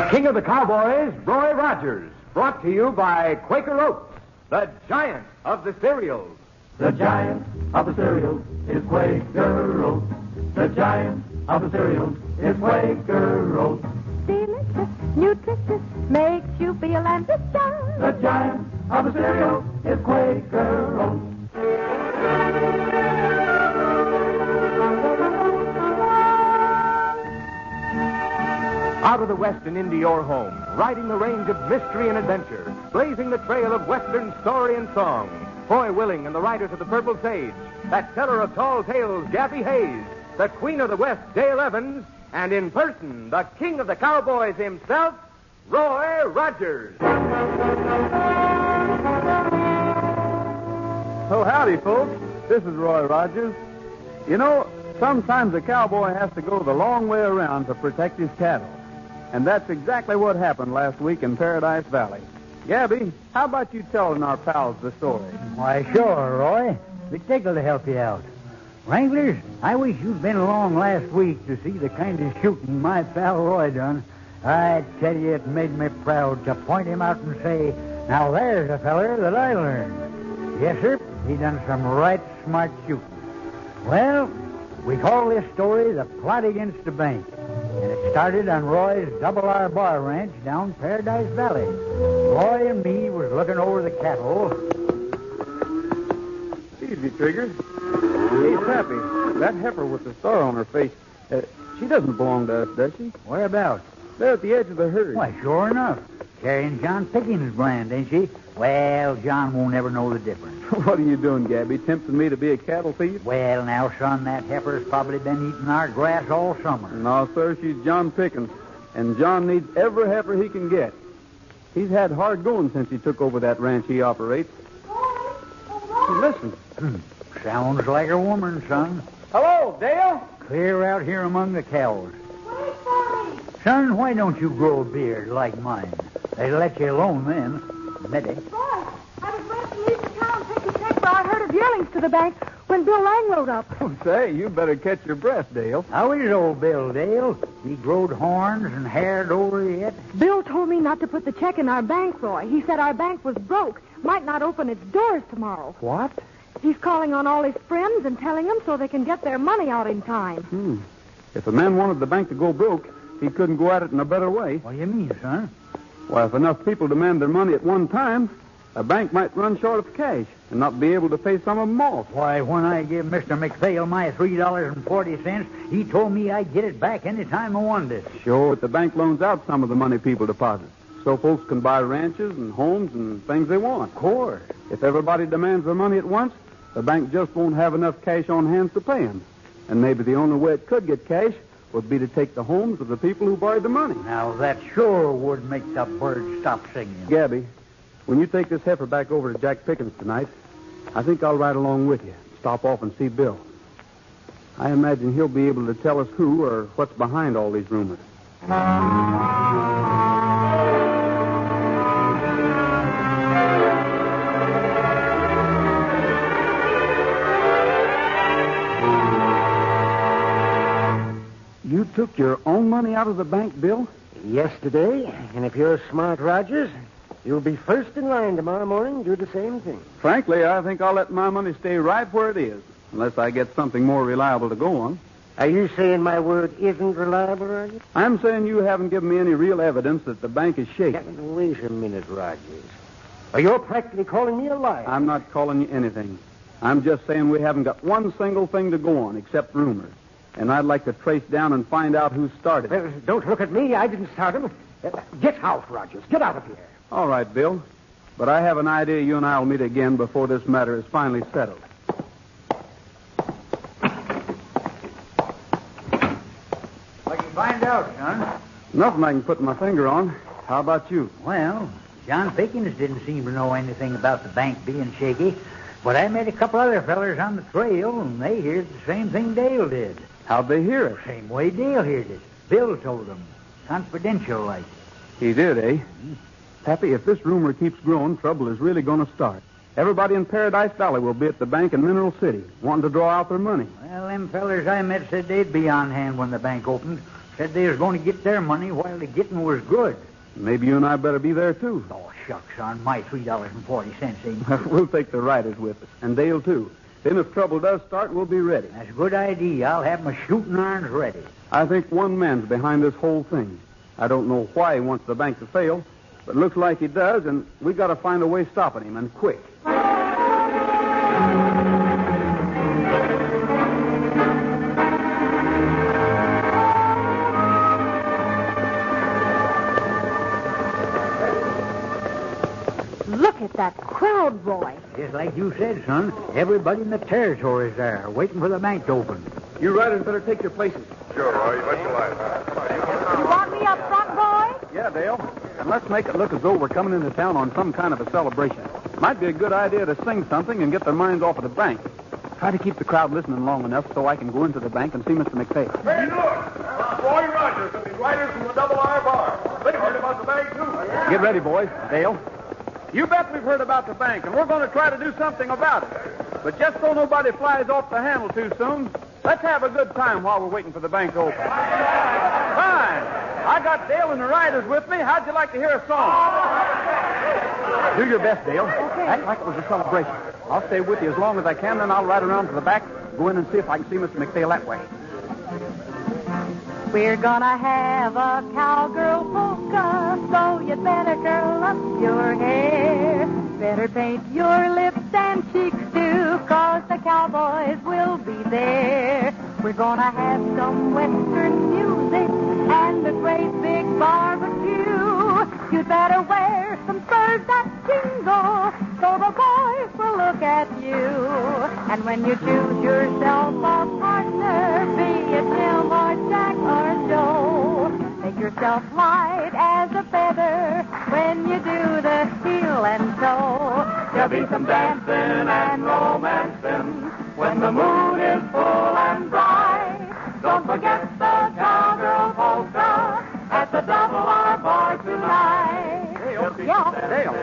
King of the Cowboys, Roy Rogers, brought to you by Quaker Oats, the giant of the cereals. The giant of the cereals is Quaker Oats. The giant of the cereals is Quaker Oats. Delicious, nutritious, makes you feel ambitious. The giant of the cereal is Quaker Oats. Out of the West and into your home, riding the range of mystery and adventure, blazing the trail of Western story and song. Foy Willing and the Riders of the Purple Sage, that teller of tall tales, Gaffy Hayes, the Queen of the West, Dale Evans, and in person, the King of the Cowboys himself, Roy Rogers. Oh, howdy, folks. This is Roy Rogers. You know, sometimes a cowboy has to go the long way around to protect his cattle. And that's exactly what happened last week in Paradise Valley. Gabby, how about you telling our pals the story? Why, sure, Roy. Be tickled to help you out. Wranglers, I wish you'd been along last week to see the kind of shooting my pal Roy done. I tell you, it made me proud to point him out and say, now there's a feller that I learned. Yes, sir, he done some right smart shooting. Well, we call this story The Plot Against the Bank. And it started on Roy's Double R Bar Ranch down Paradise Valley. Roy and me was looking over the cattle. Easy, Trigger. Hey, Pappy, that heifer with the star on her face, she doesn't belong to us, does she? Whereabouts? There at the edge of the herd. Why, sure enough. Carrying John Pickens' brand, ain't she? Well, John won't ever know the difference. What are you doing, Gabby? Tempting me to be a cattle thief? Well, now, son, that heifer's probably been eating our grass all summer. No, sir, she's John Pickens. And John needs every heifer he can get. He's had hard going since he took over that ranch he operates. Listen. Sounds like a woman, son. Hello, Dale. Clear out here among the cows. Son, why don't you grow a beard like mine? They'd let you alone then. Maybe. Boy, I was going to leave the town and take a check for our herd of yearlings to the bank when Bill Lang rode up. Say, you better catch your breath, Dale. How is old Bill, Dale? He growed horns and haired over yet? Bill told me not to put the check in our bank, Roy. He said our bank was broke, might not open its doors tomorrow. What? He's calling on all his friends and telling them so they can get their money out in time. If a man wanted the bank to go broke, he couldn't go at it in a better way. What do you mean, son? Why, if enough people demand their money at one time, a bank might run short of cash and not be able to pay some of them off. Why, when I gave Mr. McPhail my $3.40, he told me I'd get it back any time I wanted it. Sure, but the bank loans out some of the money people deposit, so folks can buy ranches and homes and things they want. Of course. If everybody demands their money at once, the bank just won't have enough cash on hand to pay them. And maybe the only way it could get cash would be to take the homes of the people who borrowed the money. Now, that sure would make the birds stop singing. Gabby, when you take this heifer back over to Jack Pickens tonight, I think I'll ride along with you. Stop off and see Bill. I imagine he'll be able to tell us who or what's behind all these rumors. You took your own money out of the bank, Bill? Yesterday, and if you're smart, Rogers, you'll be first in line tomorrow morning to do the same thing. Frankly, I think I'll let my money stay right where it is, unless I get something more reliable to go on. Are you saying my word isn't reliable, Rogers? I'm saying you haven't given me any real evidence that the bank is shaking. Wait a minute, Rogers. Well, you're practically calling me a liar. I'm not calling you anything. I'm just saying we haven't got one single thing to go on except rumors. And I'd like to trace down and find out who started it. Well, don't look at me. I didn't start him. Get out, Rogers. Get out of here. All right, Bill. But I have an idea you and I will meet again before this matter is finally settled. What'd you find out, son? Nothing I can put my finger on. How about you? Well, John Pickens didn't seem to know anything about the bank being shaky. But I met a couple other fellers on the trail, and they heard the same thing Dale did. How'd they hear it? Same way Dale heard it. Bill told them. Confidential, like. He did, eh? Pappy, if this rumor keeps growing, trouble is really going to start. Everybody in Paradise Valley will be at the bank in Mineral City, wanting to draw out their money. Well, them fellers I met said they'd be on hand when the bank opened. Said they was going to get their money while the getting was good. Maybe you and I better be there, too. Oh, shucks, on my $3.40 ain't. We'll take the riders with us, and Dale, too. Then if trouble does start, we'll be ready. That's a good idea. I'll have my shooting irons ready. I think one man's behind this whole thing. I don't know why he wants the bank to fail, but it looks like he does, and we got to find a way stopping him, and quick. Look at that crowd, Roy. Just like you said, son. Everybody in the territory's there, waiting for the bank to open. You riders better take your places. Sure, Roy. You bet your life. You want me up front, Roy? Yeah, Dale. And let's make it look as though we're coming into town on some kind of a celebration. Might be a good idea to sing something and get their minds off of the bank. Try to keep the crowd listening long enough so I can go into the bank and see Mr. McPhail. Hey, look! Roy Rogers and the riders from the Double R Bar. They've heard about the bank, too. Get ready, boys. Dale. You bet we've heard about the bank, and we're going to try to do something about it. But just so nobody flies off the handle too soon, let's have a good time while we're waiting for the bank to open. Fine. I got Dale and the riders with me. How'd you like to hear a song? Do your best, Dale. Okay. Act like it was a celebration. I'll stay with you as long as I can, then I'll ride around to the back, go in and see if I can see Mr. McPhail that way. We're gonna have a cowgirl polka, so you'd better curl up your hair. Better paint your lips and cheeks too, 'cause the cowboys will be there. We're gonna have some western music and a great big barbecue. You'd better wear some spurs that jingle, so the boys will look at you. And when you choose yourself a partner, be it Jim or Jack or Joe, make yourself light as a feather when you do the heel and toe. There'll be some dancing and romancing when the moon is full and bright. Don't forget the cowgirl polka at the Double R Bar tonight. Yeah. Dale,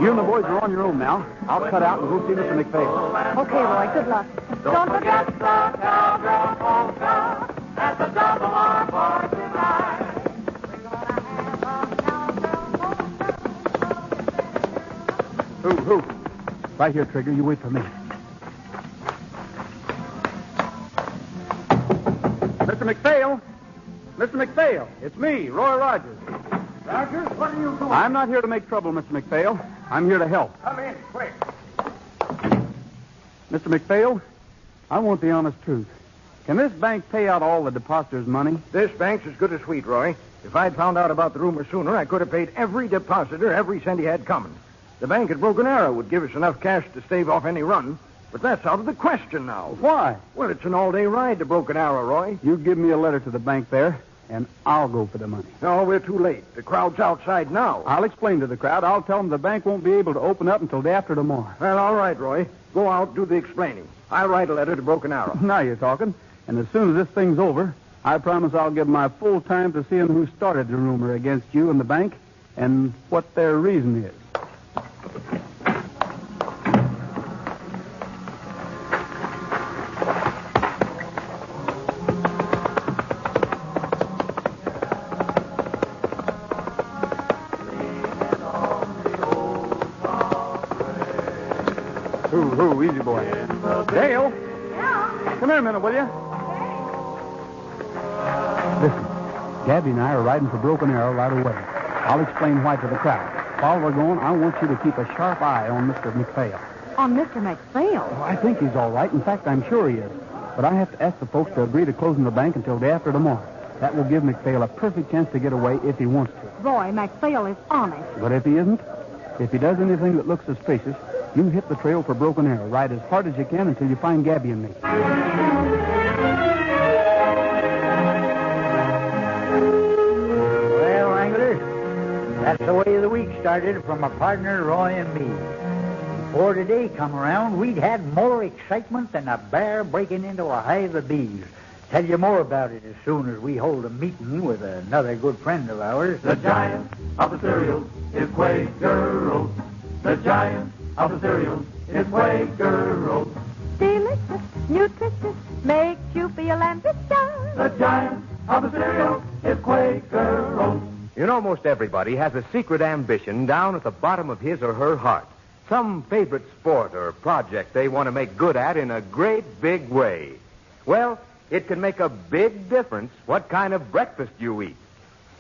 you and the boys are on your own now. I'll cut out and go see Mr. McPhail. Okay, Roy, good luck. Don't forget the cowgirl polka at the Double R Bar tonight. Who? Right here, Trigger. You wait for me. Mr. McPhail! Mr. McPhail! It's me, Roy Rogers. Rogers, what are you doing? I'm not here to make trouble, Mr. McPhail. I'm here to help. Come in, quick. Mr. McPhail, I want the honest truth. Can this bank pay out all the depositors' money? This bank's as good as sweet, Roy. If I'd found out about the rumor sooner, I could have paid every depositor every cent he had coming. The bank at Broken Arrow would give us enough cash to stave off any run, but that's out of the question now. Why? Well, it's an all-day ride to Broken Arrow, Roy. You give me a letter to the bank there, and I'll go for the money. No, we're too late. The crowd's outside now. I'll explain to the crowd. I'll tell them the bank won't be able to open up until day after tomorrow. Well, all right, Roy. Go out, do the explaining. I'll write a letter to Broken Arrow. Now you're talking. And as soon as this thing's over, I promise I'll give my full time to seeing who started the rumor against you and the bank and what their reason is. Who? Easy, boy. Dale? Yeah. Come here a minute, will you? Listen, Gabby and I are riding for Broken Arrow right away. I'll explain why to the crowd. While we're going, I want you to keep a sharp eye on Mr. McPhail. On Mr. McPhail? Oh, I think he's all right. In fact, I'm sure he is. But I have to ask the folks to agree to closing the bank until day after tomorrow. That will give McPhail a perfect chance to get away if he wants to. Roy, McPhail is honest. But if he isn't, if he does anything that looks suspicious, you hit the trail for Broken Arrow. Ride as hard as you can until you find Gabby and me. Well, Wranglers, that's the way the week started from my partner, Roy, and me. Before today come around, we'd had more excitement than a bear breaking into a hive of bees. Tell you more about it as soon as we hold a meeting with another good friend of ours. The giant of the cereal is Quaker Oats. The giant of the cereal is Quaker Oats. Delicious, nutritious, makes you feel ambitious. The giant of the cereal is Quaker Oats. You know, most everybody has a secret ambition down at the bottom of his or her heart. Some favorite sport or project they want to make good at in a great big way. Well, it can make a big difference what kind of breakfast you eat.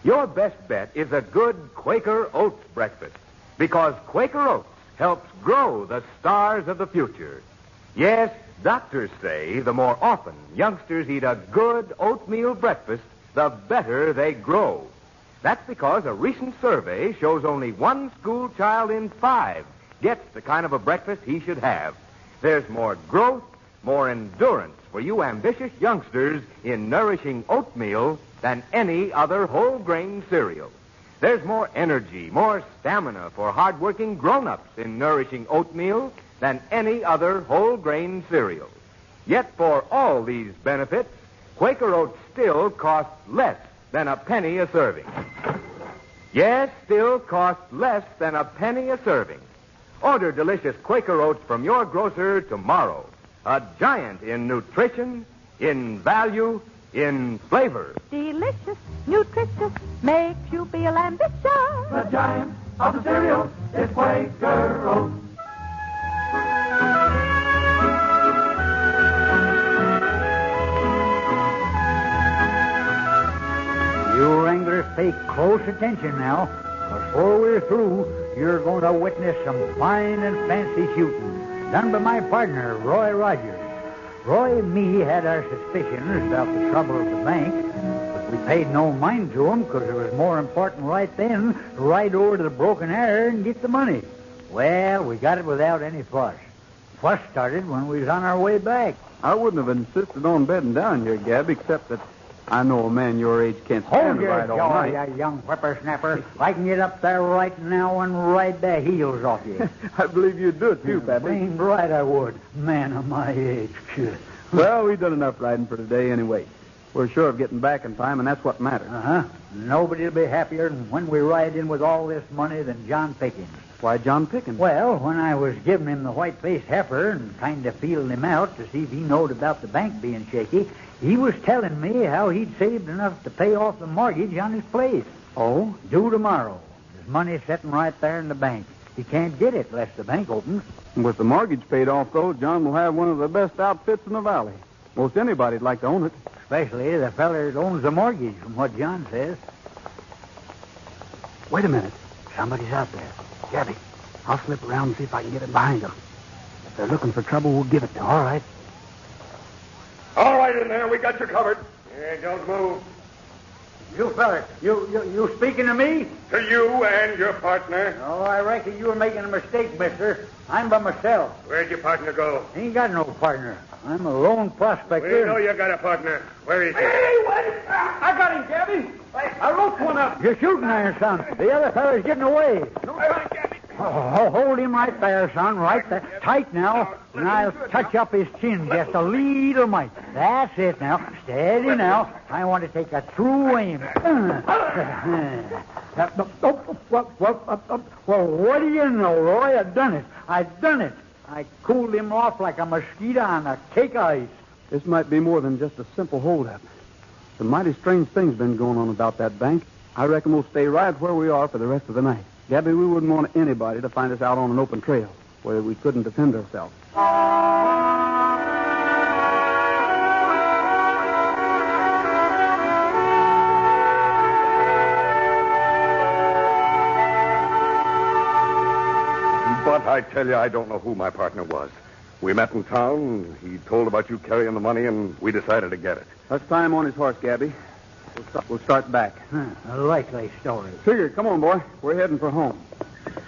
Your best bet is a good Quaker Oats breakfast, because Quaker Oats helps grow the stars of the future. Yes, doctors say the more often youngsters eat a good oatmeal breakfast, the better they grow. That's because a recent survey shows only one school child in 5 gets the kind of a breakfast he should have. There's more growth, more endurance for you ambitious youngsters in nourishing oatmeal than any other whole grain cereal. There's more energy, more stamina for hard-working grown-ups in nourishing oatmeal than any other whole grain cereal. Yet for all these benefits, Quaker Oats still costs less than a penny a serving. Yes, still costs less than a penny a serving. Order delicious Quaker Oats from your grocer tomorrow. A giant in nutrition, in value, in flavor. Delicious, nutritious, makes you feel ambitious. The giant of the cereal is Quaker Oats. You wranglers pay close attention now. Before we're through, you're going to witness some fine and fancy shooting done by my partner, Roy Rogers. Roy and me had our suspicions about the trouble at the bank, but we paid no mind to them because it was more important right then to ride over to the Broken Arrow and get the money. Well, we got it without any fuss. Fuss started when we was on our way back. I wouldn't have insisted on bedding down here, Gab, except that I know a man your age can't stand to ride all night. You young whippersnapper. I can get up there right now and ride the heels off you. I believe you'd do it, too, Pappy. Ain't right I would. Man of my age. Well, we've done enough riding for today anyway. We're sure of getting back in time, and that's what matters. Uh-huh. Nobody'll be happier than when we ride in with all this money than John Pickens. Why John Pickens? Well, when I was giving him the white-faced heifer and kind of feeling him out to see if he knowed about the bank being shaky, he was telling me how he'd saved enough to pay off the mortgage on his place. Oh? Due tomorrow. His money's sitting right there in the bank. He can't get it unless the bank opens. With the mortgage paid off, though, John will have one of the best outfits in the valley. Most anybody'd like to own it. Especially the feller that owns the mortgage, from what John says. Wait a minute. Somebody's out there. Gabby, I'll slip around and see if I can get in behind them. If they're looking for trouble, we'll give it to them. All right. All right in there. We got you covered. Yeah, don't move. You feller, you speaking to me? To you and your partner. Oh, I reckon you were making a mistake, mister. I'm by myself. Where'd your partner go? Ain't got no partner. I'm a lone prospector. We know you got a partner. Where is he? Hey, wait! I got him, Gabby. I roped one up. You're shooting there, son. The other feller's getting away. No time, Gabby. Oh, hold him right there, son. Right there. Tight now. And I'll touch up his chin just a little mite. That's it now. Steady now. I want to take a true aim. Well, what do you know, Roy? I done it. I cooled him off like a mosquito on a cake of ice. This might be more than just a simple holdup. Some mighty strange things been going on about that bank. I reckon we'll stay right where we are for the rest of the night. Gabby, we wouldn't want anybody to find us out on an open trail where we couldn't defend ourselves. But I tell you, I don't know who my partner was. We met in town. He told about you carrying the money, and we decided to get it. Let's tie him on his horse, Gabby. We'll start back. A likely story. Figure, come on, boy. We're heading for home.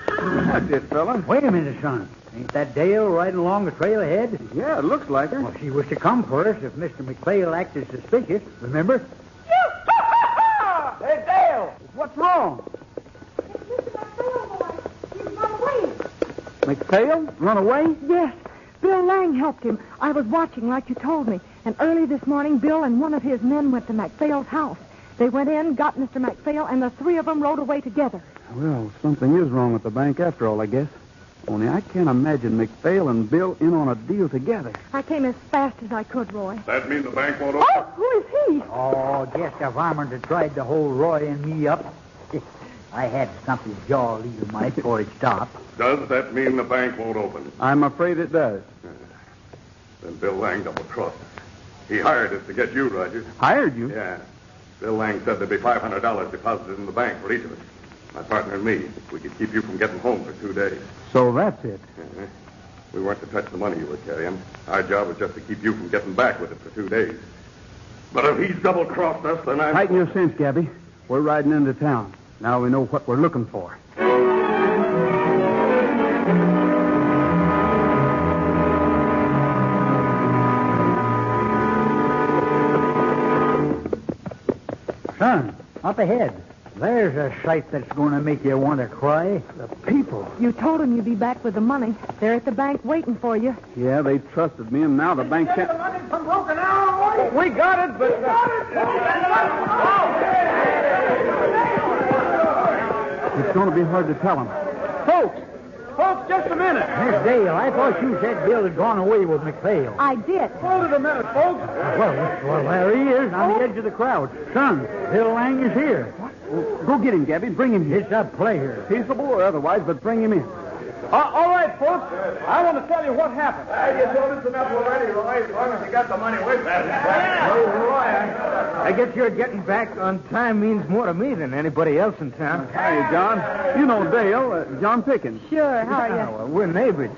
That's it, fella. Wait a minute, son. Ain't that Dale riding along the trail ahead? Yeah, it looks like her. Well, she was to come for us if Mr. McPhail acted suspicious, remember? Hey, Dale! What's wrong? He's run away. McPhail? Run away? Yes. Bill Lang helped him. I was watching like you told me. And early this morning, Bill and one of his men went to McPhail's house. They went in, got Mr. McPhail, and the three of them rode away together. Well, something is wrong at the bank after all, I guess. Only I can't imagine McPhail and Bill in on a deal together. I came as fast as I could, Roy. That means the bank won't open? Oh, who is he? Oh, just a varmint that tried to hold Roy and me up. I had something jaw leave my before it stopped. Does that mean the bank won't open? I'm afraid it does. Then Bill Lang double-crossed us. He hired us to get you, Rogers. Hired you? Yeah. Bill Lang said there'd be $500 deposited in the bank for each of us. My partner and me, if we could keep you from getting home for 2 days. So that's it. Uh-huh. We weren't to touch the money you were carrying. Our job was just to keep you from getting back with it for 2 days. But if he's double-crossed us, then I'm... Tighten your cinch, Gabby. We're riding into town. Now we know what we're looking for. Son, up ahead. There's a sight that's going to make you want to cry. The people. You told them you'd be back with the money. They're at the bank waiting for you. Yeah, they trusted me, and now the bank can't... The money from Broken Arrow. We got it, but... It's going to be hard to tell them. Folks, just a minute. Miss Dale, I thought you said Bill had gone away with McPhail. I did. Hold it a minute, folks. Well, there he is on the edge of the crowd. Son, Bill Lang is here. Go get him, Gabby. Bring him here. It's a pleasure. Peaceable or otherwise, but bring him in. All right, folks. I want to tell you what happened. You told us enough already, Roy, as long as you got the money with us. I guess your getting back on time means more to me than anybody else in town. Hey, John. You know Dale, John Pickens. Sure, how are you? Well, we're neighbors.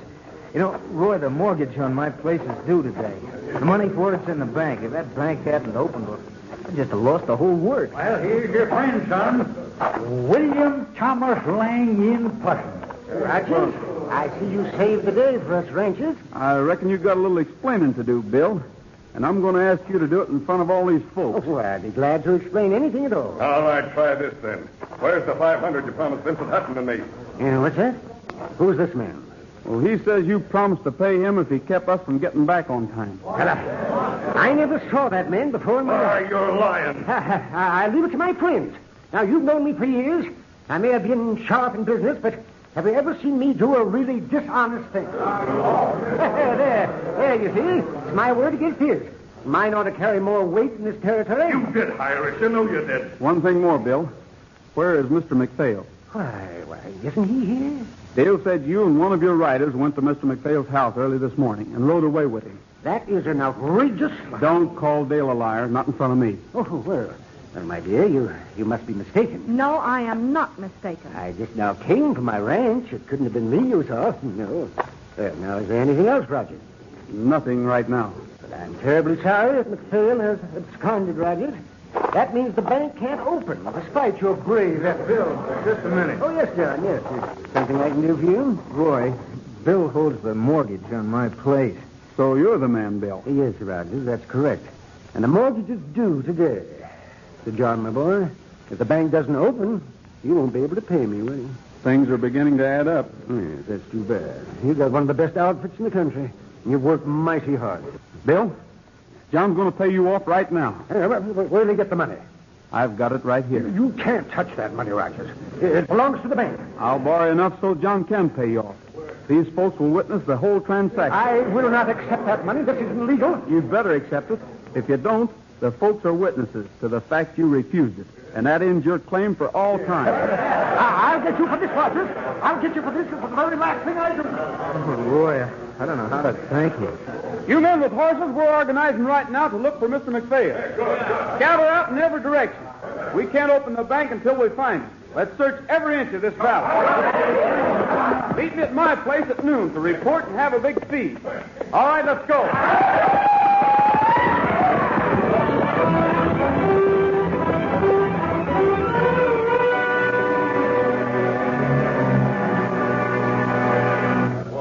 You know, Roy, the mortgage on my place is due today. The money for it's in the bank. If that bank hadn't opened, I'd just have lost the whole work. Well, here's your friend, son. William Thomas Lang in Putnam. Rogers, I see you saved the day for us ranchers. I reckon you've got a little explaining to do, Bill. And I'm going to ask you to do it in front of all these folks. Oh, I'd be glad to explain anything at all. All right, try this then. Where's the $500 you promised Vincent Hutton and me? What's that? Who's this man? Well, he says you promised to pay him if he kept us from getting back on time. Well, I never saw that man before in my life. You're lying. I leave it to my friends. Now, you've known me for years. I may have been sharp in business, but have you ever seen me do a really dishonest thing? There, you see. It's my word against his. Mine ought to carry more weight in this territory. You did hire us. You know you did. One thing more, Bill. Where is Mr. McPhail? Why, isn't he here? Dale said you and one of your riders went to Mr. McPhail's house early this morning and rode away with him. That is an outrageous lie. Don't call Dale a liar, not in front of me. Oh, well, my dear, you must be mistaken. No, I am not mistaken. I just now came from my ranch. It couldn't have been me you saw. No. Well, now, is there anything else, Roger? Nothing right now. But I'm terribly sorry that McPhail has absconded, Roger. That means the bank can't open, despite your brave efforts. Bill, just a minute. Oh, yes, John, yes. Is something I can do for you? Roy, Bill holds the mortgage on my place. So you're the man, Bill. Yes, Roger, that's correct. And the mortgage is due today. So, John, my boy, if the bank doesn't open, you won't be able to pay me, will you? Things are beginning to add up. Yes, that's too bad. You've got one of the best outfits in the country, and you've worked mighty hard. Bill, John's going to pay you off right now. Where do you get the money? I've got it right here. You can't touch that money, Rogers. It belongs to the bank. I'll borrow enough so John can pay you off. These folks will witness the whole transaction. I will not accept that money. This isn't legal. You'd better accept it. If you don't, the folks are witnesses to the fact you refused it. And that ends your claim for all time. I'll get you for this, Rogers. I'll get you for this. It's the very last thing I do. Oh, Roy, I don't know how to thank you. You men with horses, we're organizing right now to look for Mr. McPhail. Scatter out in every direction. We can't open the bank until we find him. Let's search every inch of this valley. Meet me at my place at noon to report and have a big feed. All right, let's go.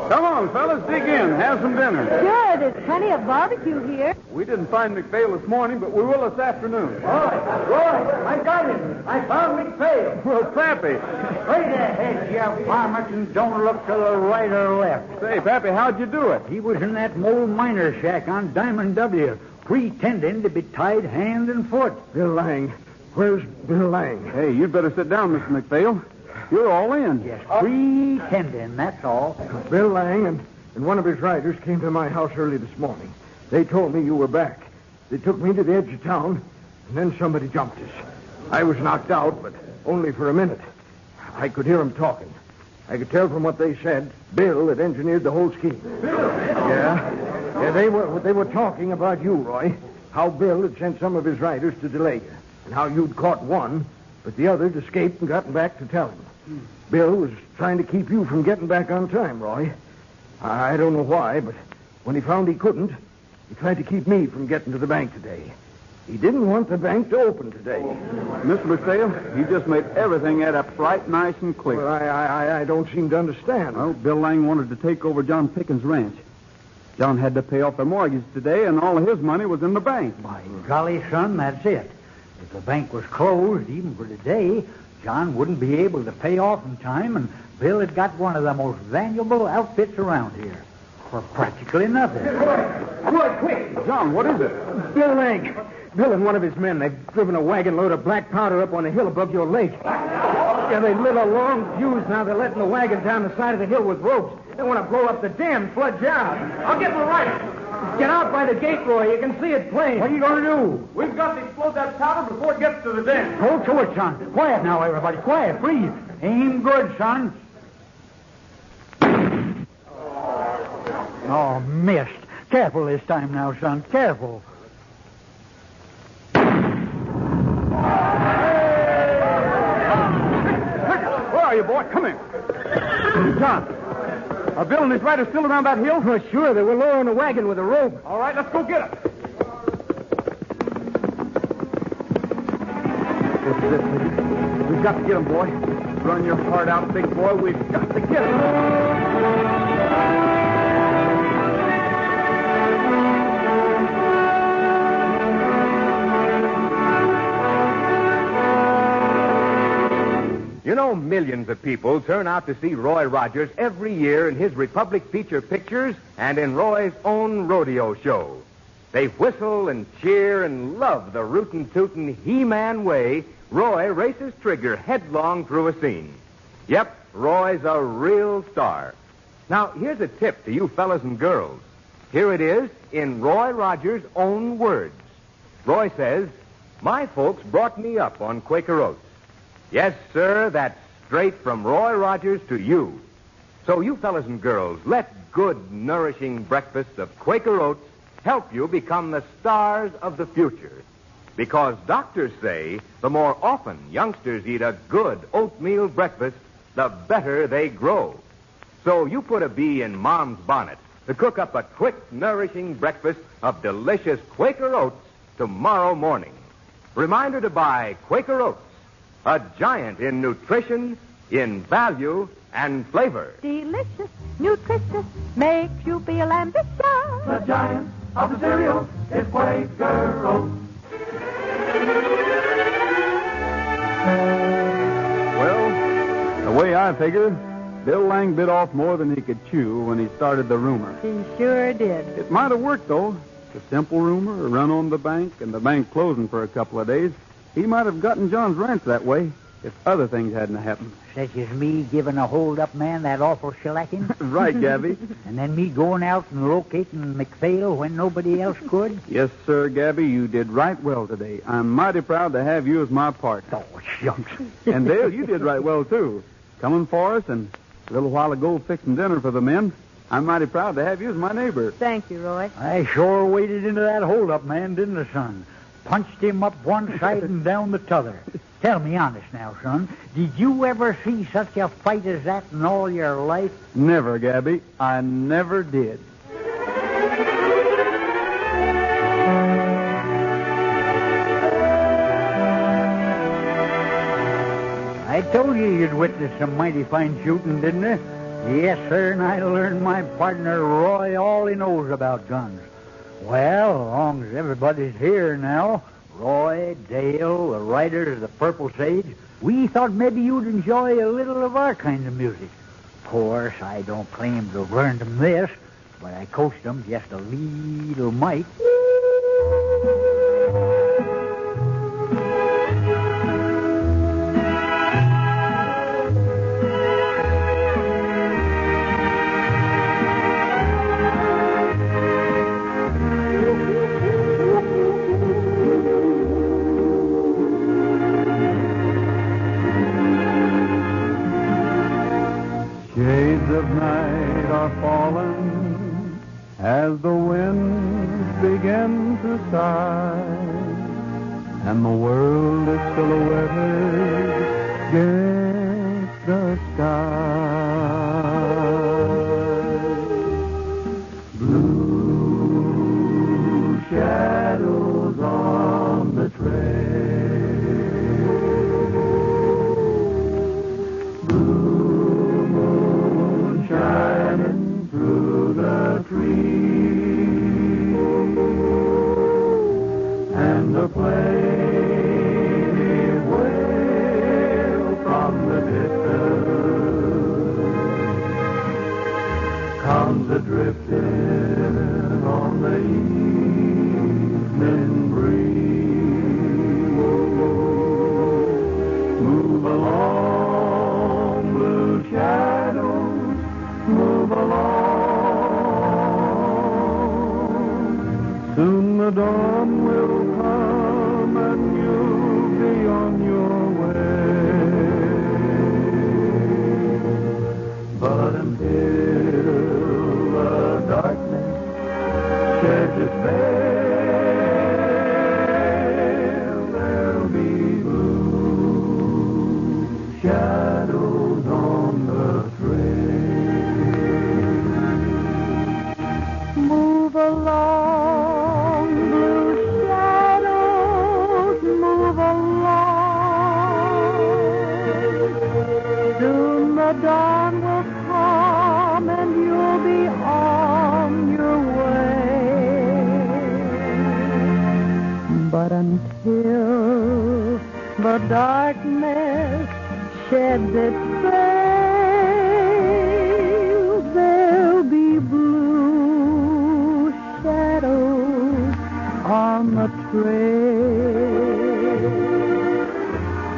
Come on, fellas, dig in. Have some dinner. Sure, there's plenty of barbecue here. We didn't find McPhail this morning, but we will this afternoon. Roy, I got him. I found McPhail. Well, Pappy. Straight ahead, you varmint, and don't look to the right or left. Say, Pappy, how'd you do it? He was in that old miner shack on Diamond W, pretending to be tied hand and foot. Bill Lang. Where's Bill Lang? Hey, you'd better sit down, Mr. McPhail. You're all in. Just pretending, that's all. Bill Lang and one of his riders came to my house early this morning. They told me you were back. They took me to the edge of town, and then somebody jumped us. I was knocked out, but only for a minute. I could hear them talking. I could tell from what they said, Bill had engineered the whole scheme. Bill? Yeah, they were talking about you, Roy. How Bill had sent some of his riders to delay you, and how you'd caught one, but the others escaped and gotten back to tell him. Bill was trying to keep you from getting back on time, Roy. I don't know why, but when he found he couldn't, he tried to keep me from getting to the bank today. He didn't want the bank to open today. Mr. McPhail, you just made everything add up right nice and quick. Well, I don't seem to understand. Well, Bill Lang wanted to take over John Pickens' ranch. John had to pay off the mortgage today, and all of his money was in the bank. By golly, son, that's it. If the bank was closed, even for today, John wouldn't be able to pay off in time, and Bill had got one of the most valuable outfits around here for practically nothing. Roy, quick! John, what is it? Bill Lang. Bill and one of his men, they've driven a wagon load of black powder up on a hill above your lake. Yeah, they lit a long fuse. Now they're letting the wagon down the side of the hill with ropes. They want to blow up the dam, sludge out. I'll get my rifle. Get out by the gate, Roy. You can see it plain. What are you going to do? We've got to explode that powder before it gets to the dam. Hold to it, son. Quiet now, everybody. Quiet. Breathe. Aim good, son. Oh, missed. Careful this time now, son. Careful. Where are you, boy? Come here. John, are Bill and his riders still around that hill? Oh, sure. They were lowering the wagon with a rope. All right, let's go get it. This is it. We've got to get him, boy. Run your heart out, big boy. We've got to get him. You know, millions of people turn out to see Roy Rogers every year in his Republic feature pictures and in Roy's own rodeo show. They whistle and cheer and love the rootin' tootin' He-Man way Roy races Trigger headlong through a scene. Yep, Roy's a real star. Now, here's a tip to you fellas and girls. Here it is in Roy Rogers' own words. Roy says, "My folks brought me up on Quaker Oats." Yes, sir, that's straight from Roy Rogers to you. So you fellas and girls, let good, nourishing breakfasts of Quaker Oats help you become the stars of the future. Because doctors say the more often youngsters eat a good oatmeal breakfast, the better they grow. So you put a bee in Mom's bonnet to cook up a quick, nourishing breakfast of delicious Quaker Oats tomorrow morning. Reminder to buy Quaker Oats, a giant in nutrition, in value, and flavor. Delicious, nutritious, makes you feel ambitious. The giant of the cereal is Quaker Oats. Well, the way I figure, Bill Lang bit off more than he could chew when he started the rumor. He sure did. It might have worked, though. A simple rumor, a run on the bank, and the bank closing for a couple of days. He might have gotten John's ranch that way if other things hadn't happened. Such as me giving a hold-up man that awful shellacking. Right, Gabby. And then me going out and locating McPhail when nobody else could. Yes, sir, Gabby, you did right well today. I'm mighty proud to have you as my partner. Oh, shucks. And Dale, you did right well, too. Coming for us and a little while ago fixing dinner for the men. I'm mighty proud to have you as my neighbor. Thank you, Roy. I sure waded into that hold-up man, didn't I, son? Punched him up one side and down the t'other. Tell me honest now, son. Did you ever see such a fight as that in all your life? Never, Gabby. I never did. I told you you'd witness some mighty fine shooting, didn't I? Yes, sir, and I learned my partner Roy all he knows about guns. Well, as long as everybody's here now, Roy, Dale, the riders of the Purple Sage, we thought maybe you'd enjoy a little of our kind of music. Of course, I don't claim to have learned them this, but I coached them just a little mite. fallen as the winds begin to sigh, and the world is silhouetted against the sky. Blue shadows on the trail, blue moon shining through the trees, and the plaintive wail from the distance comes a-drifting on the evening breeze. Move along, blue shadows, move along. Soon the dawn will come and you'll be on your way. But until the darkness sheds its veil, there'll be blue shadows on the trail. Move along, blue shadows, move along. Soon the dawn will come and you'll be on your way. But until the darkness sheds its veil, there'll be blue shadows on the trail.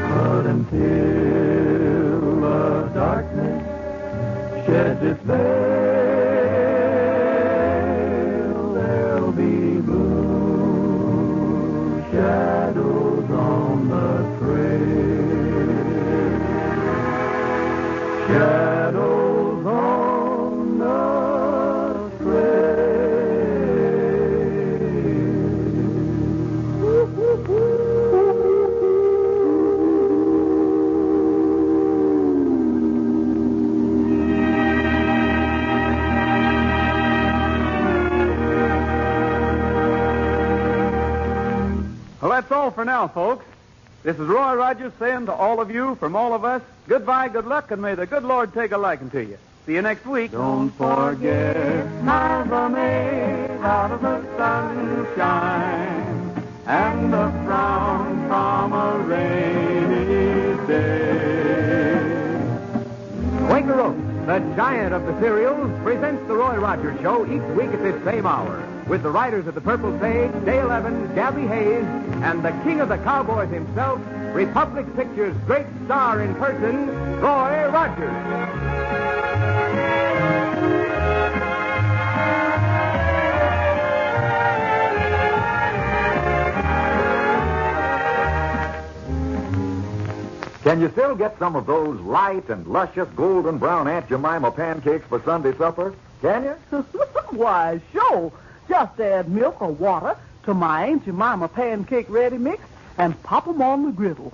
But until the darkness sheds its veil, there'll be blue shadows on the trail. Shadows on the Well, that's all for now, folks. This is Roy Rogers saying to all of you, from all of us, goodbye, good luck, and may the good Lord take a liking to you. See you next week. Don't forget Smiles are made out of the sunshine and the frown from a rainy day. Quaker Oats, the giant of the cereals, presents the Roy Rogers Show each week at this same hour, with the writers of the Purple Sage, Dale Evans, Gabby Hayes, and the king of the cowboys himself, Republic Pictures' great star in person, Roy Rogers. Can you still get some of those light and luscious golden brown Aunt Jemima pancakes for Sunday supper? Can you? Why, sure. Just add milk or water to my Aunt Jemima pancake ready mix and pop 'em on the griddle.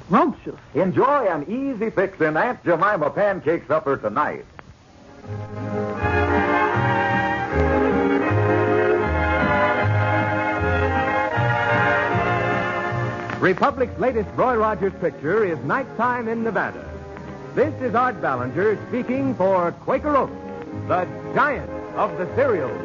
Scrumptious. Enjoy an easy fixin' Aunt Jemima pancake supper tonight. Republic's latest Roy Rogers picture is Nighttime in Nevada. This is Art Ballinger speaking for Quaker Oats, the giant of the cereals.